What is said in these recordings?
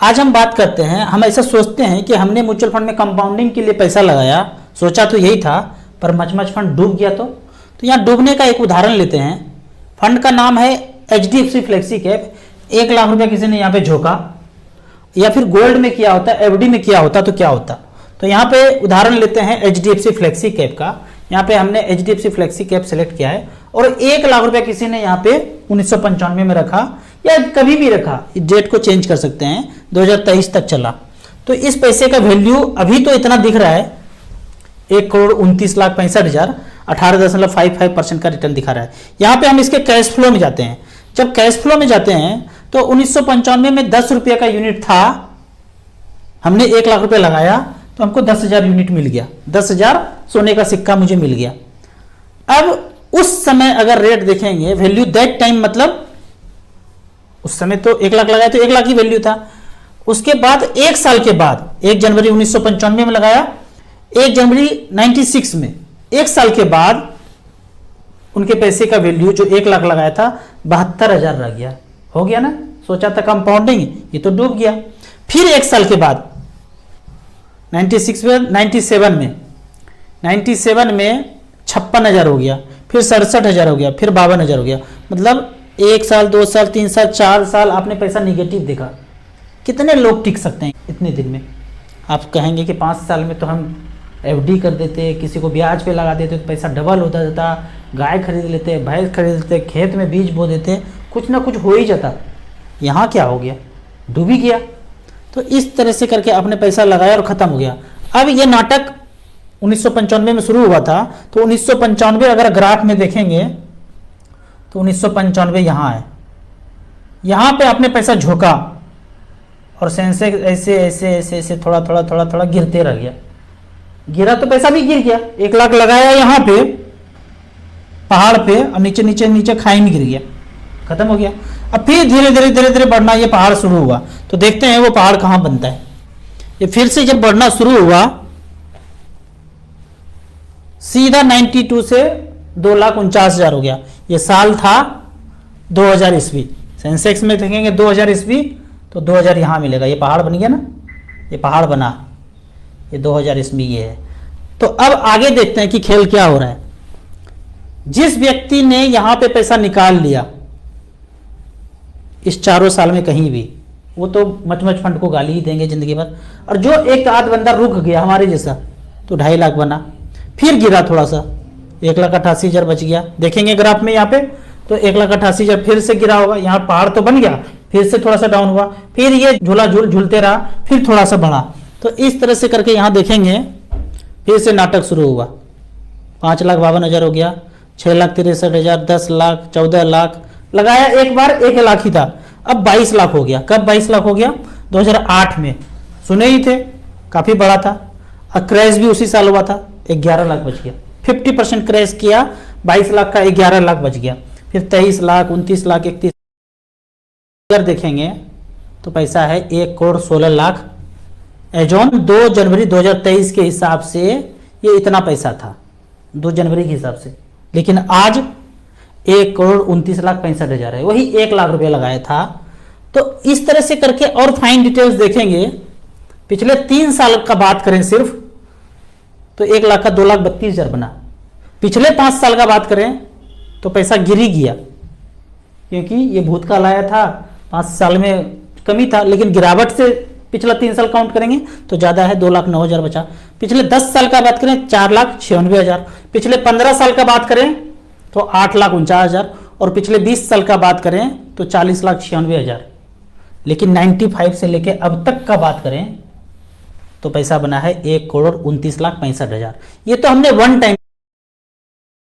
आज हम बात करते हैं, हम ऐसा सोचते हैं कि हमने म्यूचुअल फंड में कंपाउंडिंग के लिए पैसा लगाया, सोचा तो यही था, पर मच फंड डूब गया। तो यहाँ डूबने का एक उदाहरण लेते हैं। फंड का नाम है HDFC फ्लेक्सी कैप। 1 लाख रुपया किसी ने यहाँ पे झोंका, या फिर गोल्ड में किया होता, FD में किया होता तो क्या होता। तो यहाँ पे उदाहरण लेते हैं HDFC फ्लेक्सी कैप का। यहाँ पे हमने HDFC फ्लेक्सी कैप सेलेक्ट किया है और 1 लाख रुपया किसी ने यहाँ पे 1995 में रखा, या कभी भी रखा, डेट को चेंज कर सकते हैं, 2023 तक चला। तो इस पैसे का वैल्यू अभी तो इतना दिख रहा है, 1,29,65,000, 18.55% का रिटर्न दिखा रहा है। यहाँ पे हम इसके कैश फ्लो में जाते हैं। जब कैश फ्लो में जाते हैं तो 1995 में 10 रुपये का यूनिट था, हमने 1 लाख रुपये लगाया तो हमको 10,000 यूनिट मिल गया, 10,000 सोने का सिक्का मुझे मिल गया। अब उस समय अगर रेट देखेंगे, वैल्यू दैट टाइम, मतलब उस समय तो 1 लाख लगाया तो 1 लाख की वैल्यू था। उसके बाद 1 साल के बाद, 1 जनवरी 1995 में लगाया, 1 जनवरी 96 में, 1 साल के बाद उनके पैसे का वैल्यू जो 1 लाख लगाया था 72,000 रह गया। हो गया ना, सोचा था कंपाउंडिंग, ये तो डूब गया। फिर 1 साल के बाद 97 में 56,000 हो गया, फिर 67,000 हो गया, फिर 52,000 हो गया। मतलब 1 साल, 2 साल, 3 साल, 4 साल आपने पैसा निगेटिव देखा। कितने लोग टिक सकते हैं इतने दिन में? आप कहेंगे कि 5 साल में तो हम FD कर देते, किसी को ब्याज पे लगा देते तो पैसा डबल होता जाता, गाय खरीद लेते, भैंस खरीद लेते, खेत में बीज बो देते, कुछ ना कुछ हो ही जाता। यहाँ क्या हो गया? डूब ही गया। तो इस तरह से करके आपने पैसा लगाया और ख़त्म हो गया। अब ये नाटक 1995 में शुरू हुआ था, तो 1995 अगर ग्राफ में देखेंगे तो 1995 यहाँ है, यहाँ पे आपने पैसा झोंका और सेंसेक्स ऐसे ऐसे ऐसे ऐसे थोड़ा थोड़ा थोड़ा थोड़ा गिरते रह गया। गिरा तो पैसा भी गिर गया। 1 लाख लगाया यहाँ पे पहाड़ पे और नीचे नीचे नीचे खाई में गिर गया, खत्म हो गया। अब फिर धीरे धीरे धीरे धीरे बढ़ना, ये पहाड़ शुरू हुआ। तो देखते हैं वो पहाड़ कहाँ बनता है। ये फिर से जब बढ़ना शुरू हुआ, सीधा 92 से 2,49,000 हो गया। ये साल था 2000 ईस्वी। सेंसेक्स में देखेंगे 2000 ईस्वी तो 2000 यहाँ मिलेगा। ये पहाड़ बन गया ना, ये पहाड़ बना, ये 2000 ईस्वी ये है। तो अब आगे देखते हैं कि खेल क्या हो रहा है। जिस व्यक्ति ने यहाँ पे पैसा निकाल लिया इस 4 साल में कहीं भी, वो तो मच फंड को गाली ही देंगे जिंदगी भर। और जो एक आध बंदा रुक गया हमारे जैसा, तो 2.5 लाख बना, फिर गिरा थोड़ा सा, 1,88,000 बच गया। देखेंगे ग्राफ में यहाँ पे तो 1,88,000 फिर से गिरा होगा। यहाँ पहाड़ तो बन गया, फिर से थोड़ा सा डाउन हुआ, फिर ये झूला झूलते रहा, फिर थोड़ा सा बढ़ा। तो इस तरह से करके यहाँ देखेंगे फिर से नाटक शुरू हुआ। 5,52,000 हो गया, 6,63,000, 10 लाख, 14 लाख लगाया। एक बार 1 लाख ही था, अब 22 लाख हो गया। कब 22 लाख हो गया? 2008 में। सुने ही थे, काफी बड़ा था। और क्रैश भी उसी साल हुआ था, 11 लाख बच गया। 50% क्रैश किया, 22 लाख का 11 लाख बच गया। फिर 23 लाख, 29 लाख, 31। अगर देखेंगे तो पैसा है 1,16,00,000। एजॉन 2 जनवरी 2023 के हिसाब से ये इतना पैसा था, 2 जनवरी के हिसाब से। लेकिन आज 1,29,65,000 है। वही 1 लाख रुपया लगाया था। तो इस तरह से करके और फाइन डिटेल्स देखेंगे। पिछले 3 साल का बात करें सिर्फ, तो 1 लाख का 2,32,000 बना। पिछले 5 साल का बात करें तो पैसा गिर ही गया, क्योंकि ये भूतकाल आया था, 5 साल में कमी था, लेकिन गिरावट से पिछला 3 साल काउंट करेंगे तो ज़्यादा है, 2,09,000 बचा। पिछले 10 साल का बात करें 4,96,000। पिछले 15 साल का बात करें तो 8,49,000। और पिछले 20 साल का बात करें तो 40,96,000। लेकिन 95 से लेके अब तक का बात करें तो पैसा बना है 1,29,65,000। ये तो हमने वन टाइम।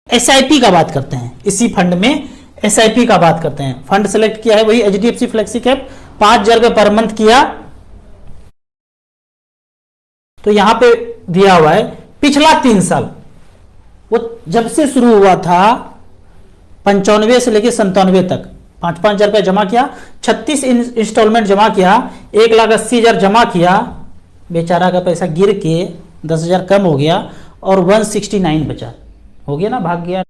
SIP का बात करते हैं, इसी फंड में SIP का बात करते हैं। फंड सेलेक्ट किया है वही HDFC फ्लेक्सी कैप, 5,000 रुपये पर मंथ किया। तो यहां पे दिया हुआ है पिछला 3 साल, वो जब से शुरू हुआ था 95 से लेकर 97 तक 5,000 रुपये जमा किया, 36 इंस्टॉलमेंट जमा किया, 1,80,000 जमा किया। बेचारा का पैसा गिर के 10,000 कम हो गया और 169 बचा। हो गया ना, भाग गया।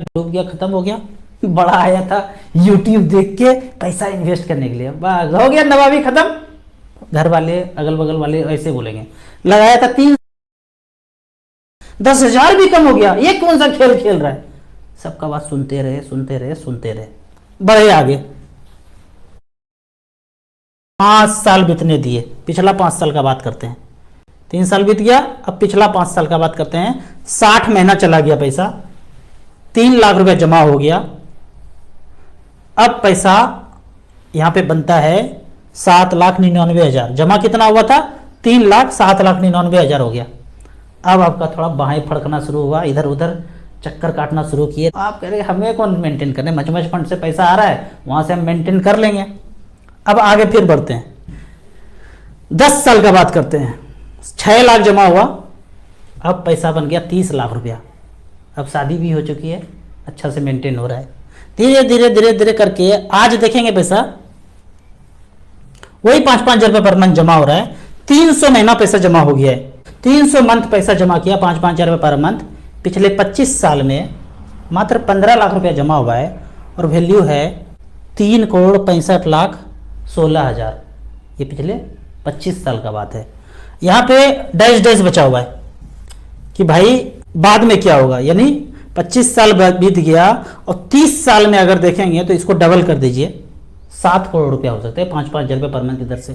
डूब गया, खत्म हो गया। बड़ा आया था यूट्यूब देख के पैसा इन्वेस्ट करने के लिए, बस हो गया नवाबी खत्म। घर वाले अगल बगल वाले ऐसे बोलेंगे, लगाया था 10,000 भी कम हो गया, ये कौन सा खेल खेल रहा है। सबका बात सुनते रहे सुनते रहे सुनते रहे, बढ़े आगे। 5 साल बीतने दिए, पिछला 5 साल का बात करते हैं। 3 साल बीत गया, अब पिछला 5 साल का बात करते हैं। 60 महीना चला गया, पैसा 3 लाख रुपया जमा हो गया। अब पैसा यहां पे बनता है 7,99,000। जमा कितना हुआ था? 3,07,99,000 हो गया। अब आपका थोड़ा बाहें फड़कना शुरू हुआ, इधर उधर चक्कर काटना शुरू किए। आप कह रहे हमें कौन मेंटेन करने, मचमच फंड से पैसा आ रहा है, वहां से हम मेंटेन कर लेंगे। अब आगे फिर बढ़ते हैं, 10 साल का बात करते हैं। 6 लाख जमा हुआ, अब पैसा बन गया 30 लाख रुपया। अब शादी भी हो चुकी है, अच्छा से मेंटेन हो रहा है। धीरे धीरे धीरे धीरे करके आज देखेंगे पैसा वही 5-5 हजार रुपये पर मंथ जमा हो रहा है। 300 महीना पैसा जमा हो गया है, 300 मंथ पैसा जमा किया, 5-5 हजार रुपये पर मंथ। पिछले 25 साल में मात्र 15 लाख रुपया जमा हुआ है और वैल्यू है 3,65,16,000। ये पिछले 25 साल का बात है। यहाँ पे डैश डैश बचा हुआ है कि भाई बाद में क्या होगा, यानी 25 साल बीत गया और 30 साल में अगर देखेंगे तो इसको डबल कर दीजिए, 7 करोड़ रुपया हो सकते हैं 5-5 हजार रुपये पर मंथ की दर से।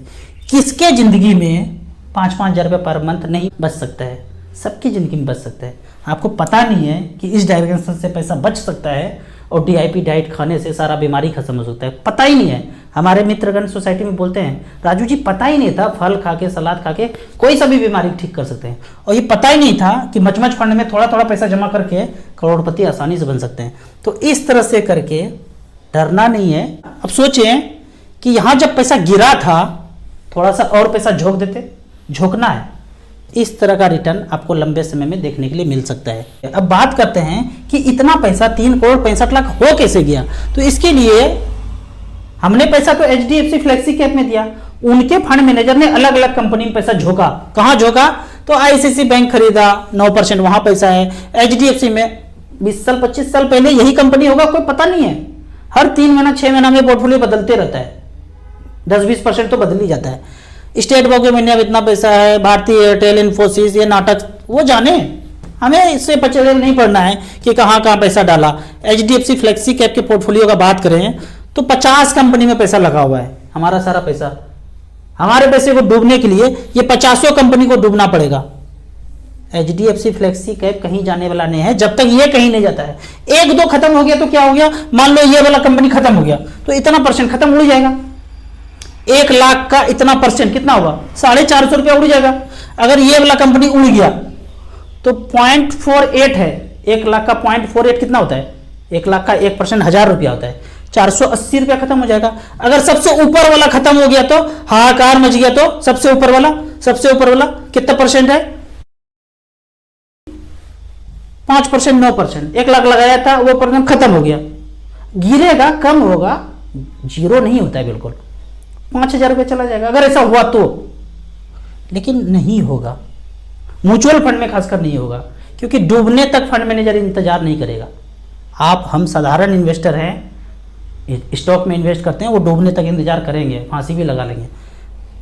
किसके जिंदगी में 5-5 हजार रुपये पर मंथ नहीं बच सकता है? सबकी जिंदगी में बच सकता है। आपको पता नहीं है कि इस डायरेक्शन से पैसा बच सकता है और DIP डाइट खाने से सारा बीमारी खत्म हो सकता है, पता ही नहीं है। हमारे मित्रगण सोसाइटी में बोलते हैं, राजू जी पता ही नहीं था फल खा के सलाद खा के कोई सा भी बीमारी ठीक कर सकते हैं, और ये पता ही नहीं था कि मचमच फंड में थोड़ा थोड़ा पैसा जमा करके करोड़पति आसानी से बन सकते हैं। तो इस तरह से करके डरना नहीं है। अब सोचें कि यहाँ जब पैसा गिरा था थोड़ा सा और पैसा झोंक देते, झोंकना है। इस तरह का रिटर्न आपको लंबे समय में देखने के लिए मिल सकता है। अब बात करते हैं कि इतना पैसा 3,65,00,000 हो कैसे गया। तो इसके लिए हमने पैसा तो HDFC फ्लेक्सी कैप में दिया, उनके फंड मैनेजर ने अलग अलग कंपनी में पैसा झोंका। कहाँ झोंका? तो ICICI बैंक खरीदा, 9% वहां पैसा है। HDFC में 20 साल 25 साल पहले यही कंपनी होगा, कोई पता नहीं है। हर 3 महीना 6 महीना में पोर्टफोलियो बदलते रहता है, 10-20% तो बदल ही जाता है। स्टेट बैंक ऑफ इंडिया में इतना पैसा है, भारतीय एयरटेल, इन्फोसिस, ये नाटक वो जाने, हमें इससे पचड़े नहीं पड़ना है कि कहाँ कहाँ पैसा डाला। HDFC फ्लेक्सी कैप के पोर्टफोलियो का बात करें तो 50 कंपनी में पैसा लगा हुआ है। हमारा सारा पैसा, हमारे पैसे को डूबने के लिए ये 50 कंपनी को डूबना पड़ेगा। HDFC फ्लेक्सी कैप कहीं जाने वाला नहीं है जब तक ये कहीं नहीं जाता है। 1-2 खत्म हो गया तो क्या हो गया, मान लो ये वाला कंपनी खत्म हो गया तो इतना परसेंट खत्म उड़ जाएगा। 1 लाख का इतना परसेंट कितना हुआ, 450 रुपया उड़ जाएगा। अगर ये वाला कंपनी उड़ गया तो 0.48 है, 1 लाख का 0.48 कितना होता है, 1 लाख का 1% 1,000 रुपया होता है, 480 रुपया खत्म हो जाएगा। अगर सबसे ऊपर वाला खत्म हो गया तो हाहाकार मच गया। तो सबसे ऊपर वाला कितना परसेंट है, 5%, 9%। 1 लाख लगाया था वो परसेंट खत्म हो गया, गिरेगा, कम होगा, जीरो नहीं होता है बिल्कुल, 5,000 रुपये चला जाएगा अगर ऐसा हुआ तो। लेकिन नहीं होगा, म्यूचुअल फंड में खासकर नहीं होगा, क्योंकि डूबने तक फंड मैनेजर इंतजार नहीं करेगा। हम साधारण इन्वेस्टर हैं, स्टॉक में इन्वेस्ट करते हैं, वो डूबने तक इंतजार करेंगे, फांसी भी लगा लेंगे।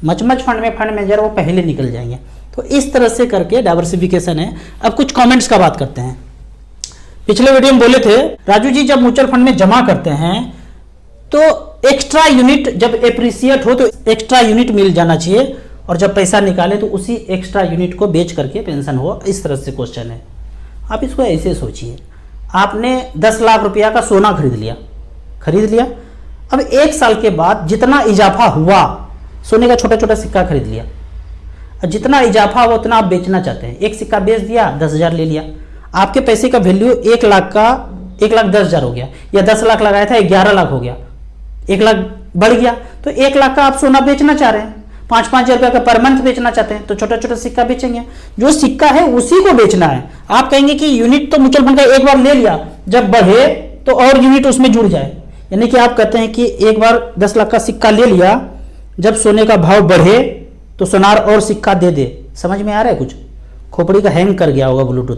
मचमच फंड में फंड मैनेजर वो पहले निकल जाएंगे। तो इस तरह से करके डाइवर्सिफिकेशन है। अब कुछ कमेंट्स का बात करते हैं। पिछले वीडियो में बोले थे, राजू जी जब म्यूचुअल फंड में जमा करते हैं तो एक्स्ट्रा यूनिट जब एप्रिसिएट हो तो एक्स्ट्रा यूनिट मिल जाना चाहिए, और जब पैसा निकाले तो उसी एक्स्ट्रा यूनिट को बेच करके पेंशन हो। इस तरह से क्वेश्चन है। आप इसको ऐसे सोचिए, आपने 10 लाख रुपया का सोना खरीद लिया। अब 1 साल के बाद जितना इजाफा हुआ, सोने का छोटा छोटा सिक्का खरीद लिया, जितना इजाफा हुआ उतना आप बेचना चाहते हैं। एक सिक्का बेच दिया, 10,000 ले लिया। आपके पैसे का वैल्यू 1 लाख का 1,10,000 हो गया, या 10 लाख लगाया था 11 लाख हो गया, 1 लाख बढ़ गया। तो 1 लाख का आप सोना बेचना चाह रहे हैं, 5-5 हजार रुपया का पर मंथ बेचना चाहते हैं, तो छोटा छोटा सिक्का बेचेंगे। जो सिक्का है उसी को बेचना है। आप कहेंगे कि यूनिट तो म्यूचुअल फंड का एक बार ले लिया, जब बढ़े तो और यूनिट उसमें जुड़ जाए। यानी कि आप कहते हैं कि एक बार 10 लाख का सिक्का ले लिया, जब सोने का भाव बढ़े तो सोनार और सिक्का दे दे। समझ में आ रहा है कुछ? खोपड़ी का हैंग कर गया होगा ब्लूटूथ।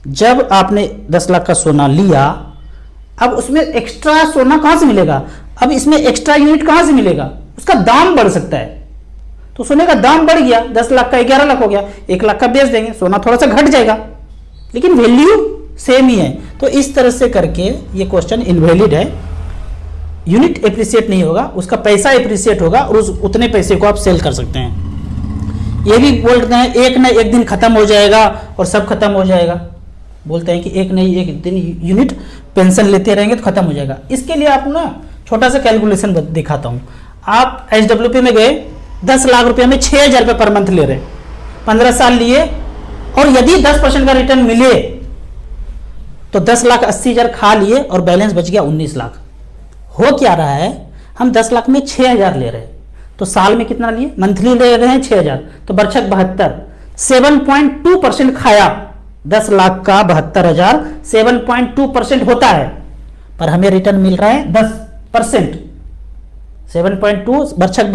जब आपने 10 लाख का सोना लिया, अब उसमें एक्स्ट्रा सोना कहां से मिलेगा, अब इसमें एक्स्ट्रा यूनिट कहां से मिलेगा, उसका दाम बढ़ सकता है। तो सोने का दाम बढ़ गया, 10 लाख का 11 लाख हो गया, 1 लाख का बेच देंगे, सोना थोड़ा सा घट जाएगा लेकिन वैल्यू सेम ही है। तो इस तरह से करके ये क्वेश्चन इनवैलिड है। यूनिट एप्रिसिएट नहीं होगा, उसका पैसा एप्रिसिएट होगा और उस उतने पैसे को आप सेल कर सकते हैं। ये भी बोलते हैं एक ना एक दिन खत्म हो जाएगा और सब खत्म हो जाएगा, बोलते हैं कि एक नहीं एक दिन यूनिट पेंशन लेते रहेंगे तो खत्म हो जाएगा। इसके लिए आपको ना छोटा सा कैलकुलेशन दिखाता हूं। आप एचडब्ल्यूपी में गए, 10 लाख रुपए में 6,000 रुपये पर मंथ ले रहे, 15 साल लिए, और यदि 10% का रिटर्न मिले तो 10,80,000 खा लिए और बैलेंस बच गया 19 लाख। हो क्या रहा है, हम 10 लाख में 6,000 ले रहे हैं, तो साल में कितना लिए, मंथली ले रहे हैं 6,000, तो बरछक 72, 7.2% खाया। 10 लाख का 72,000 7.2% होता है, पर हमें रिटर्न मिल रहा है 10%। 7.2 बरछक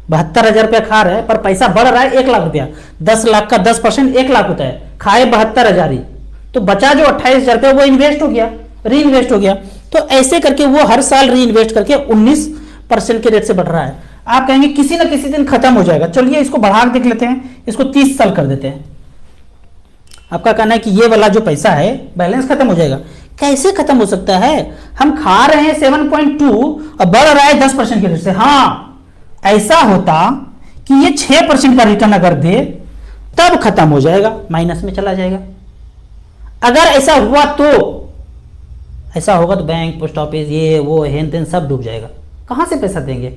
72,000 रुपया खा रहे हैं, पर पैसा बढ़ रहा है 1 लाख रुपया। 10 लाख का 10% 1 लाख होता है, खाए 72,000 ही, तो बचा जो 28,000 रुपया वो इन्वेस्ट हो गया, री इन्वेस्ट हो गया। तो ऐसे करके वो हर साल री इन्वेस्ट करके 19% के रेट से बढ़ रहा है। आप कहेंगे किसी ना किसी दिन खत्म हो जाएगा, चलिए इसको बढ़ा के देख लेते हैं, इसको 30 साल कर देते हैं। आपका कहना है कि ये वाला जो पैसा है बैलेंस खत्म हो जाएगा, कैसे खत्म हो सकता है, हम खा रहे हैं 7.2 और बढ़ रहा है 10% के रेट से। हाँ, ऐसा होता कि ये 6% का रिटर्न अगर दे तब खत्म हो जाएगा, माइनस में चला जाएगा। अगर ऐसा हुआ तो, ऐसा होगा तो बैंक, पोस्ट ऑफिस, ये वो हेन तेन सब डूब जाएगा, कहां से पैसा देंगे।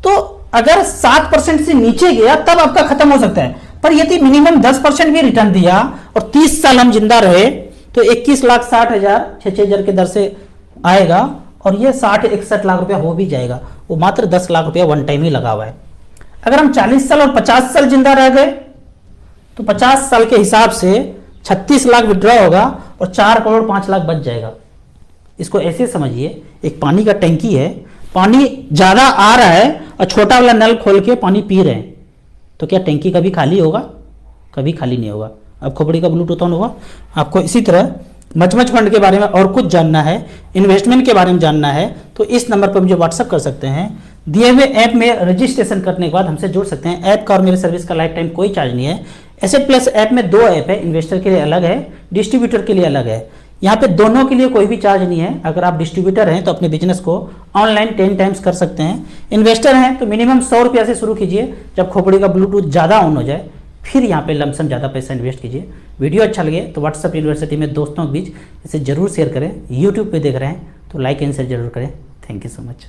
तो अगर 7% से नीचे गया तब आपका खत्म हो सकता है, पर यदि मिनिमम 10% भी रिटर्न दिया और 30 साल हम जिंदा रहे तो 21,60,000 6,000 के दर से आएगा, और ये 60-61 लाख रुपया हो भी जाएगा। वो मात्र 10 लाख रुपया वन टाइम ही लगा हुआ है। अगर हम 40 साल और 50 साल जिंदा रह गए तो 50 साल के हिसाब से 36 लाख विड्रॉ होगा और 4 करोड़ 5 लाख बच जाएगा। इसको ऐसे समझिए, एक पानी का टंकी है, पानी ज्यादा आ रहा है और छोटा वाला नल खोल के पानी पी रहे हैं, तो क्या टंकी कभी खाली होगा, कभी खाली नहीं होगा। अब खोपड़ी का ब्लूटूथ ऑन हुआ। आपको इसी तरह मचमच फंड के बारे में और कुछ जानना है, इन्वेस्टमेंट के बारे में जानना है, तो इस नंबर पर मुझे व्हाट्सअप कर सकते हैं। दिए हुए ऐप में रजिस्ट्रेशन करने के बाद हमसे जुड़ सकते हैं। ऐप का और मेरे सर्विस का लाइफ टाइम कोई चार्ज नहीं है। एसेट प्लस ऐप में 2 ऐप है, इन्वेस्टर के लिए अलग है, डिस्ट्रीब्यूटर के लिए अलग है। यहाँ पे दोनों के लिए कोई भी चार्ज नहीं है। अगर आप डिस्ट्रीब्यूटर हैं तो अपने बिजनेस को ऑनलाइन 10 टाइम्स कर सकते हैं। इन्वेस्टर हैं तो मिनिमम 100 रुपया से शुरू कीजिए, जब खोपड़ी का ब्लूटूथ ज़्यादा ऑन हो जाए फिर यहाँ पे लमसम ज़्यादा पैसा इन्वेस्ट कीजिए। वीडियो अच्छा लगे तो व्हाट्सएप यूनिवर्सिटी में दोस्तों के बीच इसे जरूर शेयर करें। यूट्यूब पे देख रहे हैं तो लाइक एंड शेयर जरूर करें। Thank you so much.